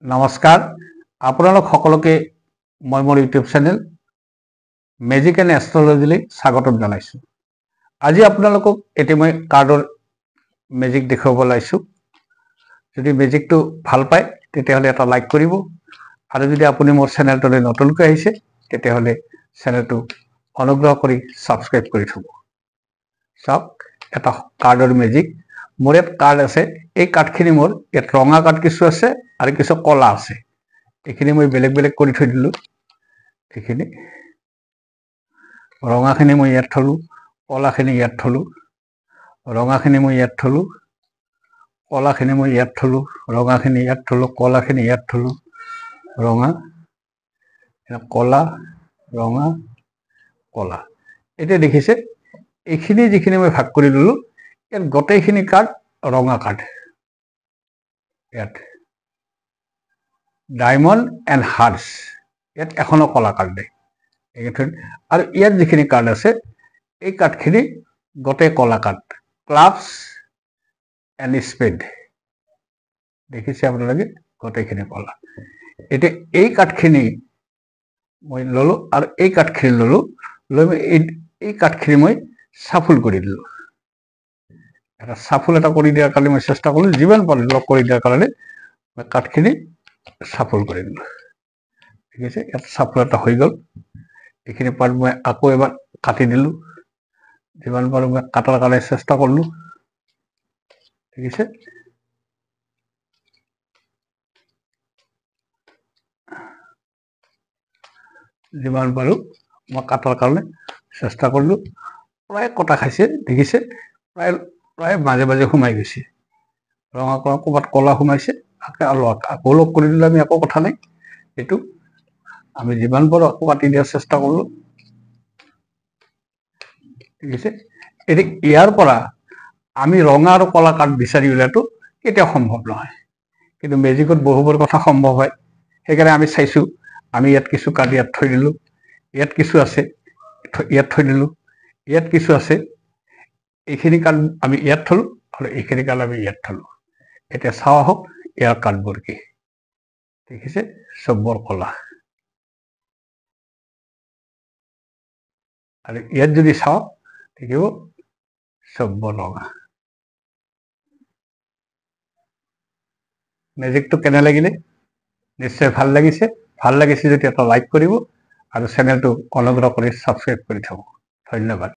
নমস্কাৰ আপোনালোক সকলোকে মই মোৰ ইউটিউব চেনেল মেজিক এণ্ড এষ্ট্ৰলজিলৈ স্বাগতম জনাইছোঁ। আজি আপোনালোকক এটি মই কাৰ্ডৰ মেজিক দেখুৱাব ওলাইছোঁ। যদি মেজিকটো ভাল পায় তেতিয়াহ'লে এটা লাইক কৰিব, আৰু যদি আপুনি মোৰ চেনেলটোলৈ নতুনকৈ আহিছে তেতিয়াহ'লে চেনেলটো অনুগ্ৰহ কৰি ছাবস্ক্ৰাইব কৰি থ'ব। চাওক, এটা কাৰ্ডৰ মেজিক। মোৰ ইয়াত কাৰ্ড আছে। এই কাৰ্ডখিনি মোৰ ইয়াত ৰঙা কাৰ্ড কিছু আছে আৰু কিছু কলা আছে। এইখিনি মই বেলেগ বেলেগ কৰি থৈ দিলোঁ। এইখিনি ৰঙাখিনি মই ইয়াত থলোঁ, কলাখিনি ইয়াত থলোঁ, ৰঙাখিনি মই ইয়াত থলোঁ, কলাখিনি মই ইয়াত থলোঁ, ৰঙাখিনি ইয়াত থলোঁ, কলাখিনি ইয়াত থলোঁ, ৰঙা, কলা, ৰঙা, কলা। এতিয়া দেখিছে, এইখিনি যিখিনি মই ভাগ কৰি ল'লোঁ, ইয়াত গোটেইখিনি কাৰ্ড ৰঙা কাৰ্ড। ইয়াত ডায়মণ্ড এণ্ড হাৰ্টছ, ইয়াত এখনো কলা কাৰ্ড নাই। আৰু ইয়াত যিখিনি কাৰ্ড আছে, এই কাৰ্ডখিনি গোটেই কলা কাৰ্ড। ক্লাবছ এণ্ড স্পেড, দেখিছে আপোনালোকে, গোটেইখিনি কলা। এতিয়া এই কাৰ্ডখিনি মই ল'লোঁ আৰু এই কাৰ্ডখিনি ল'লোঁ, লৈ মই এই কাৰ্ডখিনি মই চাফল কৰি দিলোঁ। এটা চাফল এটা কৰি দিয়াৰ কাৰণে মই চেষ্টা কৰিলোঁ, যিমান পাৰোঁ লগ কৰি দিয়াৰ কাৰণে মই কাঠখিনি চাফল কৰি দিলোঁ। ঠিক আছে, ইয়াত চাফল এটা হৈ গ'ল। এইখিনি পাৰ্ট মই আকৌ এবাৰ কাটি দিলোঁ, যিমান পাৰোঁ মই কাটাৰ কাৰণে চেষ্টা কৰিলোঁ। ঠিক আছে, যিমান পাৰোঁ মই কাটাৰ কাৰণে চেষ্টা কৰিলোঁ। প্ৰায় কটা খাইছে, দেখিছে, প্ৰায় মাজে মাজে সোমাই গৈছে। ৰঙা ক'ৰবাত কলা সোমাইছে, আকৌ লগ কৰি দিলে আমি একো কথা নাই। এইটো আমি যিমান পাৰোঁ আকৌ কাটি দিয়াৰ চেষ্টা কৰিলোঁ। ঠিক আছে, এতিয়া ইয়াৰ পৰা আমি ৰঙা আৰু কলা কাৰ্ড বিচাৰি উলিওৱাটো কেতিয়াও সম্ভৱ নহয়, কিন্তু মেজিকত বহুবোৰ কথা সম্ভৱ হয়। সেইকাৰণে আমি চাইছোঁ, আমি ইয়াত কিছু কাৰ্ড ইয়াত থৈ দিলোঁ, ইয়াত কিছু আছে ইয়াত থৈ দিলোঁ, ইয়াত কিছু আছে, এইখিনি কাৰ্ড আমি ইয়াত থলোঁ আৰু এইখিনি কাৰ্ড আমি ইয়াত থলোঁ। এতিয়া চাওঁ আহক ইয়াৰ কাৰ্ডবোৰ কি। দেখিছে, চববোৰ কলা। আৰু ইয়াত যদি চাওঁ দেখিব চববোৰ ৰঙা। মেজিকটো কেনে লাগিলে? নিশ্চয় ভাল লাগিছে। ভাল লাগিছে যদি এটা লাইক কৰিব আৰু চেনেলটো অনুগ্ৰহ কৰি ছাবস্ক্ৰাইব কৰি থ'ব। ধন্যবাদ।